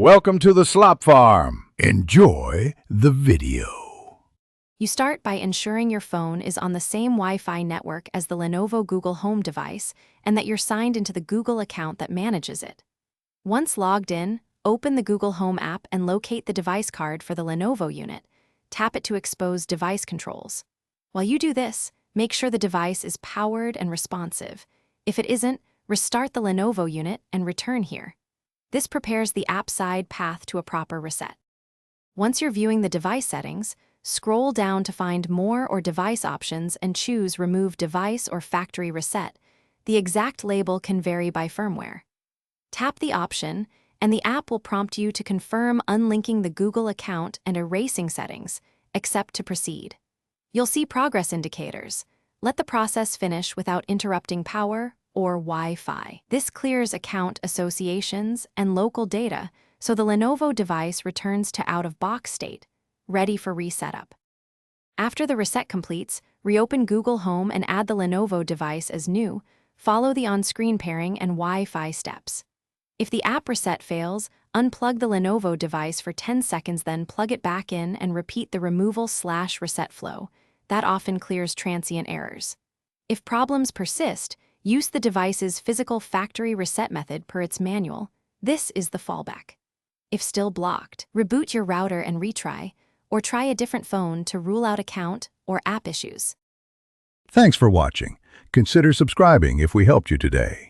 Welcome to the Slop Farm. Enjoy the video. You start by ensuring your phone is on the same Wi-Fi network as the Lenovo Google Home device and that you're signed into the Google account that manages it. Once logged in, open the Google Home app and locate the device card for the Lenovo unit. Tap it to expose device controls. While you do this, make sure the device is powered and responsive. If it isn't, restart the Lenovo unit and return here. This prepares the app side path to a proper reset. Once you're viewing the device settings, scroll down to find More or Device options and choose Remove Device or Factory Reset. The exact label can vary by firmware. Tap the option, and the app will prompt you to confirm unlinking the Google account and erasing settings, accept to proceed. You'll see progress indicators. Let the process finish without interrupting power or Wi-Fi. This clears account associations and local data, so the Lenovo device returns to out-of-box state, ready for resetup. After the reset completes, reopen Google Home and add the Lenovo device as new. Follow the on-screen pairing and Wi-Fi steps. If the app reset fails, unplug the Lenovo device for 10 seconds, then plug it back in and repeat the removal/reset flow. That often clears transient errors. If problems persist, use the device's physical factory reset method per its manual. This is the fallback. If still blocked, reboot your router and retry, or try a different phone to rule out account or app issues. Thanks for watching. Consider subscribing if we helped you today.